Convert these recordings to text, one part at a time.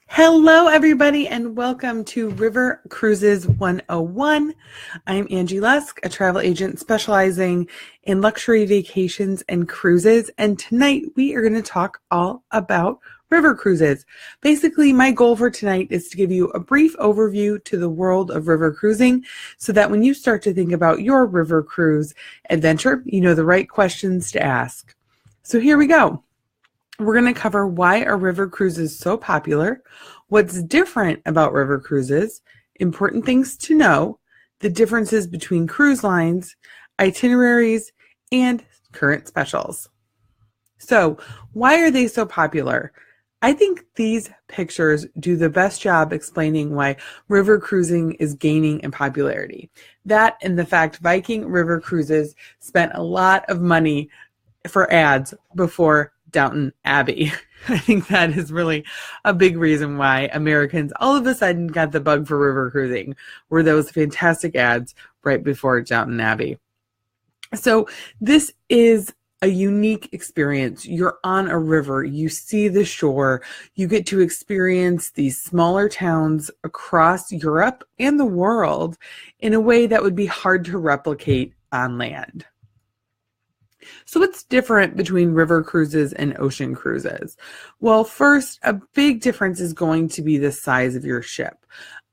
Hello, everybody, and welcome to River Cruises 101. I'm Angie Lusk, a travel agent specializing in luxury vacations and cruises. And tonight we are going to talk all about river cruises. Basically, my goal for tonight is to give you a brief overview to the world of river cruising so that when you start to think about your river cruise adventure, you know the right questions to ask. So here we go. We're going to cover why are river cruises so popular, what's different about river cruises, important things to know, the differences between cruise lines, itineraries, and current specials. So, why are they so popular? I think these pictures do the best job explaining why river cruising is gaining in popularity. That and the fact Viking River Cruises spent a lot of money for ads before Downton Abbey. I think that is really a big reason why Americans all of a sudden got the bug for river cruising, were those fantastic ads right before Downton Abbey. So this is a unique experience. You're on a river, you see the shore, you get to experience these smaller towns across Europe and the world in a way that would be hard to replicate on land. So what's different between river cruises and ocean cruises? Well, first, a big difference is going to be the size of your ship.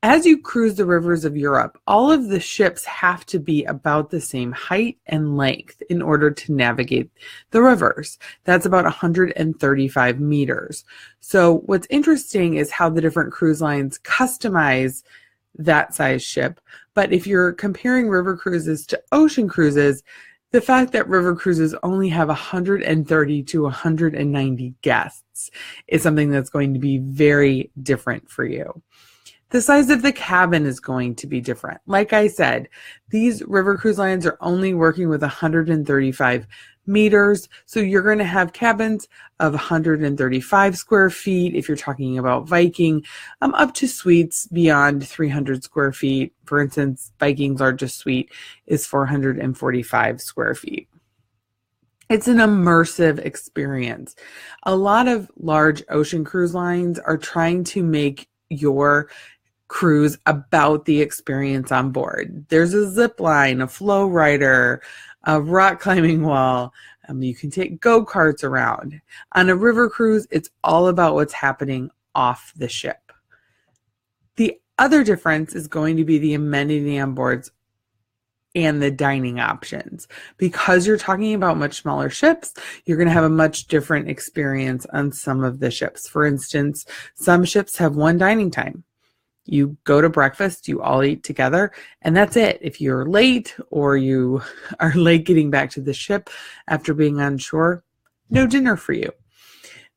As you cruise the rivers of Europe, all of the ships have to be about the same height and length in order to navigate the rivers. That's about 135 meters. So what's interesting is how the different cruise lines customize that size ship. But if you're comparing river cruises to ocean cruises, the fact that river cruises only have 130 to 190 guests is something that's going to be very different for you. The size of the cabin is going to be different. Like I said, these river cruise lines are only working with 135 meters. So you're going to have cabins of 135 square feet if you're talking about Viking, up to suites beyond 300 square feet. For instance, Viking's largest suite is 445 square feet. It's an immersive experience. A lot of large ocean cruise lines are trying to make your cruise about the experience on board. There's a zip line, a flow rider, a rock climbing wall. You can take go-karts around. On a river cruise, it's all about what's happening off the ship. The other difference is going to be the amenity on boards and the dining options. Because you're talking about much smaller ships, you're going to have a much different experience on some of the ships. For instance, some ships have one dining time. You go to breakfast, you all eat together, and that's it. If you're late or you are late getting back to the ship after being on shore, no dinner for you.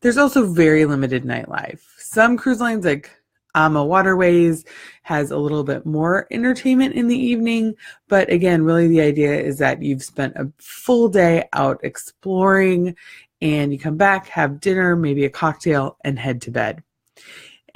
There's also very limited nightlife. Some cruise lines like Waterways has a little bit more entertainment in the evening, but again, really the idea is that you've spent a full day out exploring and you come back, have dinner, maybe a cocktail, and head to bed.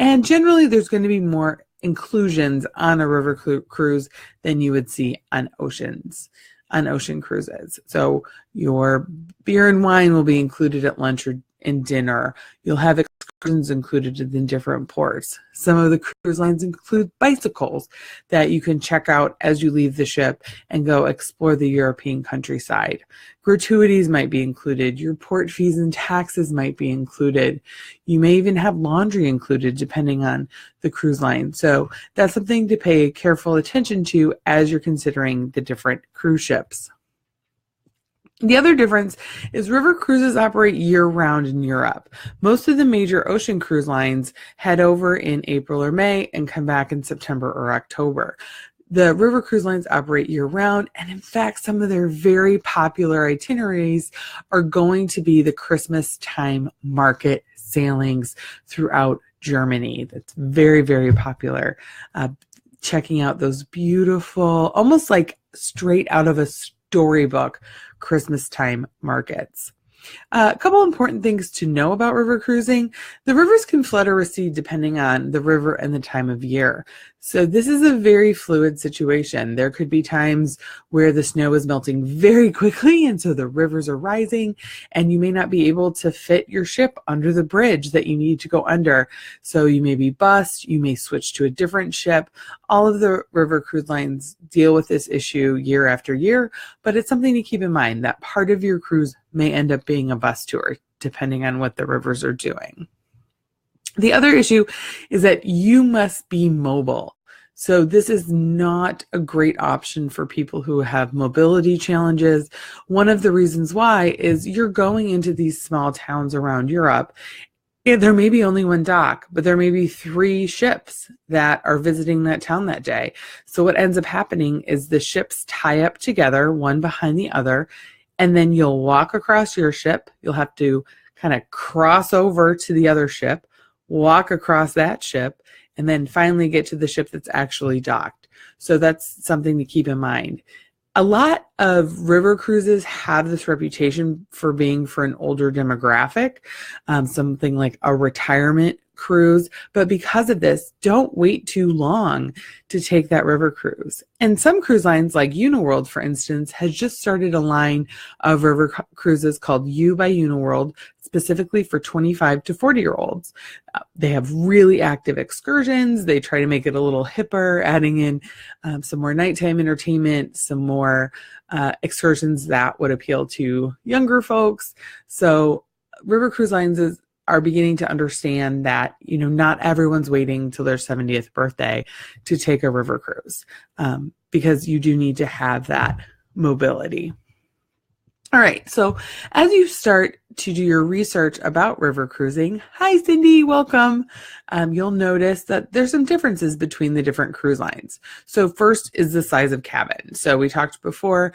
And generally, there's going to be more inclusions on a river cruise than you would see on ocean cruises. So your beer and wine will be included at lunch or and dinner. You'll have excursions included in different ports. Some of the cruise lines include bicycles that you can check out as you leave the ship and go explore the European countryside. Gratuities might be included. Your port fees and taxes might be included. You may even have laundry included depending on the cruise line. So that's something to pay careful attention to as you're considering the different cruise ships. The other difference is river cruises operate year-round in Europe. Most of the major ocean cruise lines head over in April or May and come back in September or October. The river cruise lines operate year-round, and in fact, some of their very popular itineraries are going to be the Christmas time market sailings throughout Germany. That's very, very popular. Checking out those beautiful, almost like straight out of a storybook Christmas time markets. A couple important things to know about river cruising. The rivers can flood or recede depending on the river and the time of year. So this is a very fluid situation. There could be times where the snow is melting very quickly, and so the rivers are rising, and you may not be able to fit your ship under the bridge that you need to go under. So you may be bussed, you may switch to a different ship. All of the river cruise lines deal with this issue year after year, but it's something to keep in mind that part of your cruise may end up being a bus tour, depending on what the rivers are doing. The other issue is that you must be mobile. So this is not a great option for people who have mobility challenges. One of the reasons why is you're going into these small towns around Europe. There may be only one dock, but there may be 3 ships that are visiting that town that day. So what ends up happening is the ships tie up together, one behind the other, and then you'll walk across your ship. You'll have to kind of cross over to the other ship, walk across that ship, and then finally get to the ship that's actually docked. So that's something to keep in mind. A lot of river cruises have this reputation for being for an older demographic, something like a retirement cruise. But because of this, don't wait too long to take that river cruise. And some cruise lines like Uniworld, for instance, has just started a line of river cruises called U by Uniworld, specifically for 25 to 40-year-olds. They have really active excursions. They try to make it a little hipper, adding in some more nighttime entertainment, some more excursions that would appeal to younger folks. So river cruise lines are beginning to understand that, not everyone's waiting till their 70th birthday to take a river cruise, because you do need to have that mobility. All right, so as you start to do your research about river cruising, hi Cindy, welcome. You'll notice that there's some differences between the different cruise lines. So first is the size of cabin. So we talked before,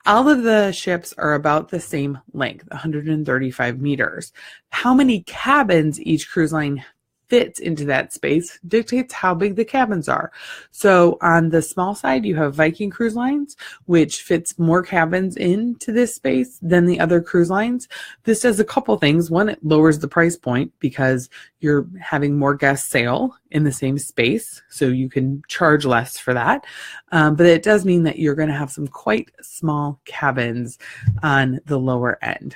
all of the ships are about the same length, 135 meters. How many cabins each cruise line fits into that space dictates how big the cabins are. So on the small side, you have Viking Cruise Lines, which fits more cabins into this space than the other cruise lines. This does a couple things. One, it lowers the price point because you're having more guests sail in the same space, so you can charge less for that. But it does mean that you're going to have some quite small cabins on the lower end.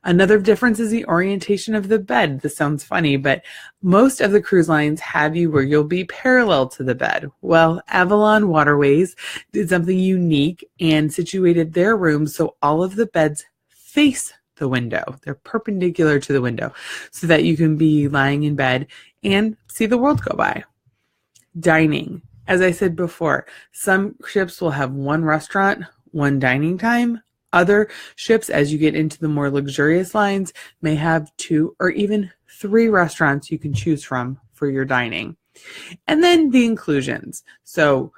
Another difference is the orientation of the bed. This sounds funny, but most of the cruise lines have you where you'll be parallel to the bed. Well, Avalon Waterways did something unique and situated their rooms so all of the beds face the window. They're perpendicular to the window so that you can be lying in bed and see the world go by. Dining. As I said before, some ships will have one restaurant, one dining time. Other ships, as you get into the more luxurious lines, may have 2 or even 3 restaurants you can choose from for your dining. And then the inclusions. So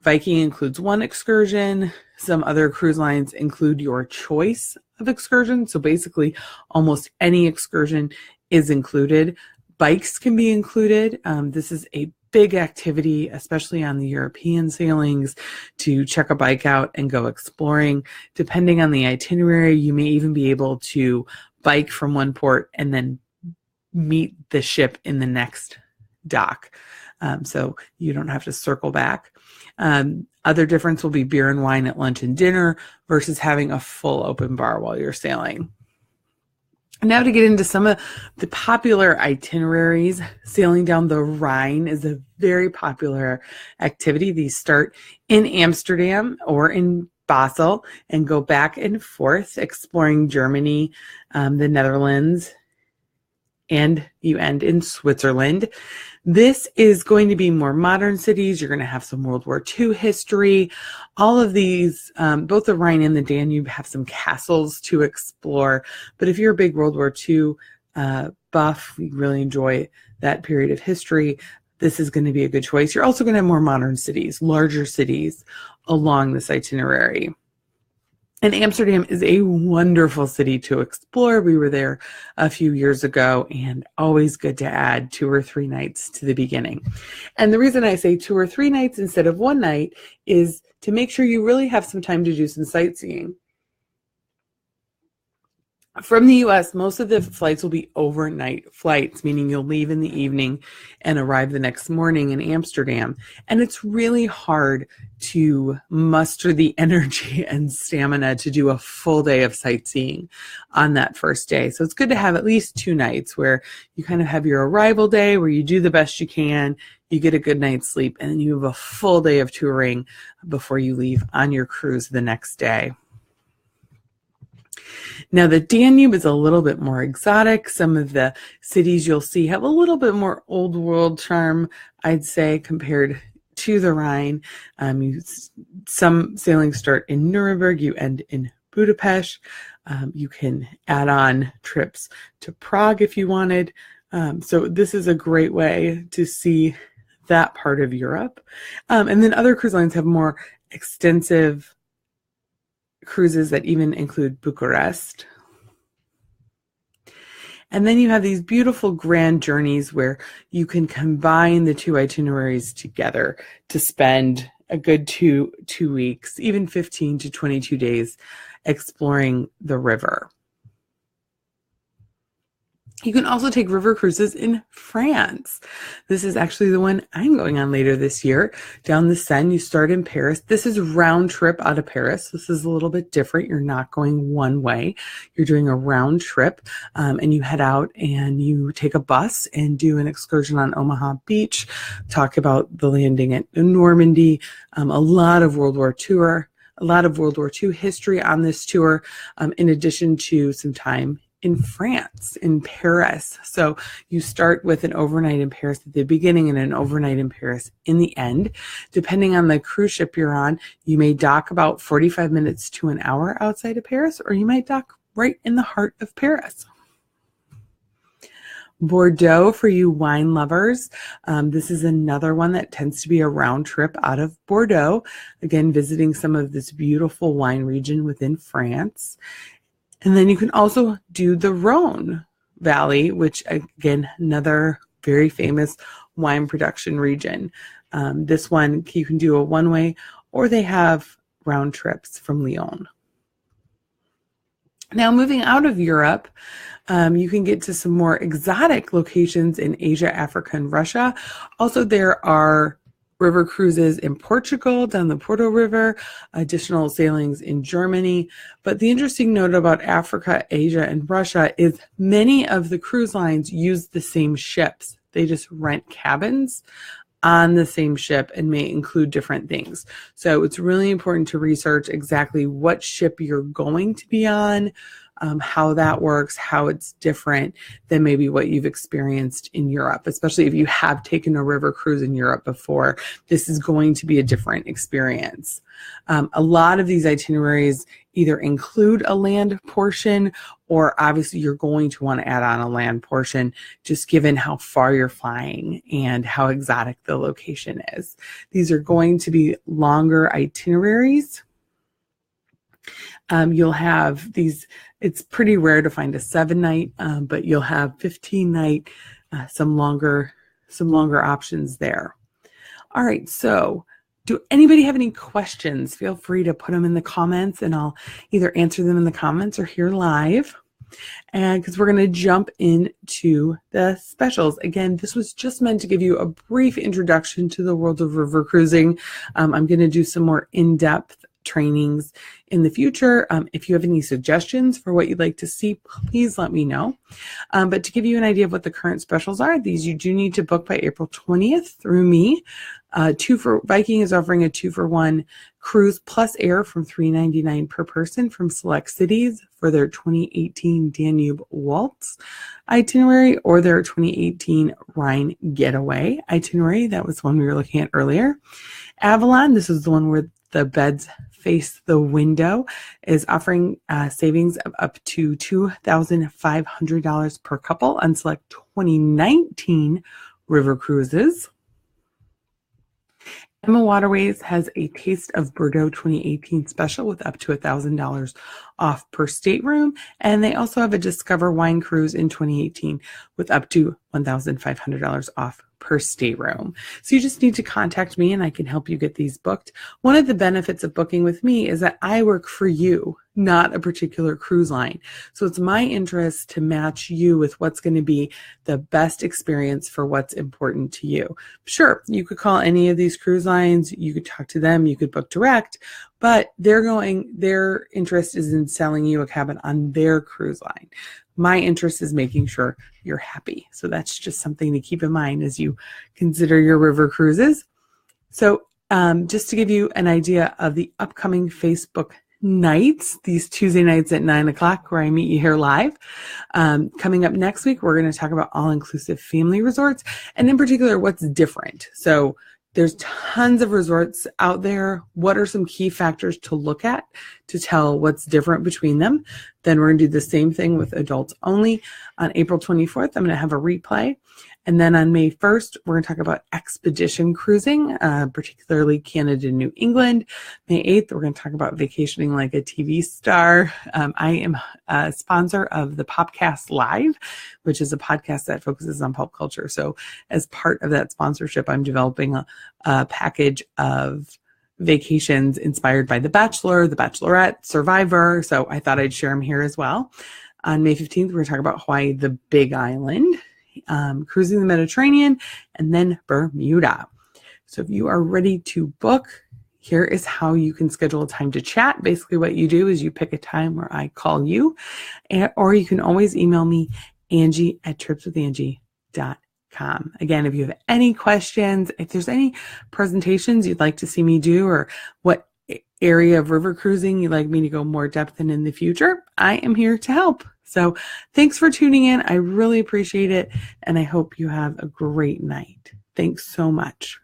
Viking includes 1 excursion. Some other cruise lines include your choice of excursion. So basically, almost any excursion is included. Bikes can be included. This is a big activity, especially on the European sailings, to check a bike out and go exploring. Depending on the itinerary, you may even be able to bike from one port and then meet the ship in the next dock. So you don't have to circle back. Other difference will be beer and wine at lunch and dinner versus having a full open bar while you're sailing. Now to get into some of the popular itineraries, sailing down the Rhine is a very popular activity. These start in Amsterdam or in Basel and go back and forth, exploring Germany, the Netherlands, and you end in Switzerland. This is going to be more modern cities. You're going to have some World War II history. All of these, both the Rhine and the Danube, have some castles to explore. But if you're a big World War II buff, you really enjoy that period of history, this is going to be a good choice. You're also going to have more modern cities, larger cities along this itinerary. And Amsterdam is a wonderful city to explore. We were there a few years ago, and always good to add 2 or 3 nights to the beginning. And the reason I say 2 or 3 nights instead of 1 night is to make sure you really have some time to do some sightseeing. From the US, most of the flights will be overnight flights, meaning you'll leave in the evening and arrive the next morning in Amsterdam. And it's really hard to muster the energy and stamina to do a full day of sightseeing on that first day. So it's good to have at least 2 nights where you kind of have your arrival day where you do the best you can, you get a good night's sleep, and then you have a full day of touring before you leave on your cruise the next day. Now, the Danube is a little bit more exotic. Some of the cities you'll see have a little bit more old world charm, I'd say, compared to the Rhine. Some sailings start in Nuremberg, you end in Budapest. You can add on trips to Prague if you wanted. So this is a great way to see that part of Europe. And then other cruise lines have more extensive cruises that even include Bucharest. And then you have these beautiful grand journeys where you can combine the 2 itineraries together to spend a good two weeks, even 15 to 22 days exploring the river. You can also take river cruises in France. This is actually the one I'm going on later this year. Down the Seine, you start in Paris. This is round trip out of Paris. This is a little bit different. You're not going one way. You're doing a round trip, and you head out and you take a bus and do an excursion on Omaha Beach, talk about the landing at Normandy, a lot of World War II history on this tour, in addition to some time in France, in Paris. So you start with an overnight in Paris at the beginning and an overnight in Paris in the end. Depending on the cruise ship you're on, you may dock about 45 minutes to an hour outside of Paris, or you might dock right in the heart of Paris. Bordeaux, for you wine lovers. This is another one that tends to be a round trip out of Bordeaux. Again, visiting some of this beautiful wine region within France. And then you can also do the Rhone Valley, which again, another very famous wine production region. This one, you can do a one-way, or they have round trips from Lyon. Now, moving out of Europe, you can get to some more exotic locations in Asia, Africa, and Russia. Also, there are river cruises in Portugal down the Porto River, additional sailings in Germany. But the interesting note about Africa, Asia, and Russia is many of the cruise lines use the same ships. They just rent cabins on the same ship and may include different things. So it's really important to research exactly what ship you're going to be on, how that works, how it's different than maybe what you've experienced in Europe, especially if you have taken a river cruise in Europe before. This is going to be a different experience. A lot of these itineraries either include a land portion, or obviously you're going to want to add on a land portion, just given how far you're flying and how exotic the location is. These are going to be longer itineraries. You'll have these, it's pretty rare to find a 7-night, but you'll have 15-night, some longer options there. All right, so do anybody have any questions? Feel free to put them in the comments and I'll either answer them in the comments or here live. And because we're going to jump into the specials. Again, this was just meant to give you a brief introduction to the world of river cruising. I'm going to do some more in-depth trainings in the future. If you have any suggestions for what you'd like to see, please let me know. But to give you an idea of what the current specials are, these you do need to book by April 20th through me. Viking is offering a 2-for-1 cruise plus air from $399 per person from select cities for their 2018 Danube Waltz itinerary or their 2018 Rhine Getaway itinerary. That was one we were looking at earlier. Avalon, this is the one where the beds face the window, is offering savings of up to $2,500 per couple on select 2019 river cruises. Emma Waterways has a Taste of Bordeaux 2018 special with up to $1,000 off per stateroom. And they also have a Discover Wine Cruise in 2018 with up to $1,500 off per stateroom. So you just need to contact me and I can help you get these booked. One of the benefits of booking with me is that I work for you. not a particular cruise line. So it's my interest to match you with what's going to be the best experience for what's important to you. Sure, you could call any of these cruise lines, you could talk to them, you could book direct, but their interest is in selling you a cabin on their cruise line. My interest is making sure you're happy. So that's just something to keep in mind as you consider your river cruises. So just to give you an idea of the upcoming Facebook nights, these Tuesday nights at 9:00 where I meet you here live. Coming up next week, we're going to talk about all-inclusive family resorts, and in particular, what's different. So there's tons of resorts out there. What are some key factors to look at to tell what's different between them? Then we're going to do the same thing with adults only. On April 24th, I'm going to have a replay. And then on May 1st, we're going to talk about expedition cruising, particularly Canada and New England. May 8th, we're going to talk about vacationing like a TV star. I am a sponsor of the Popcast Live, which is a podcast that focuses on pop culture. So as part of that sponsorship, I'm developing a package of vacations inspired by The Bachelor, The Bachelorette, Survivor. So I thought I'd share them here as well. On May 15th, we're going to talk about Hawaii, the Big Island. Cruising the Mediterranean, and then Bermuda. So if you are ready to book, here is how you can schedule a time to chat. Basically what you do is you pick a time where I call you, or you can always email me, Angie@tripswithangie.com. Again, if you have any questions, if there's any presentations you'd like to see me do, or what area of river cruising you'd like me to go more depth in the future, I am here to help. So thanks for tuning in. I really appreciate it. And I hope you have a great night. Thanks so much.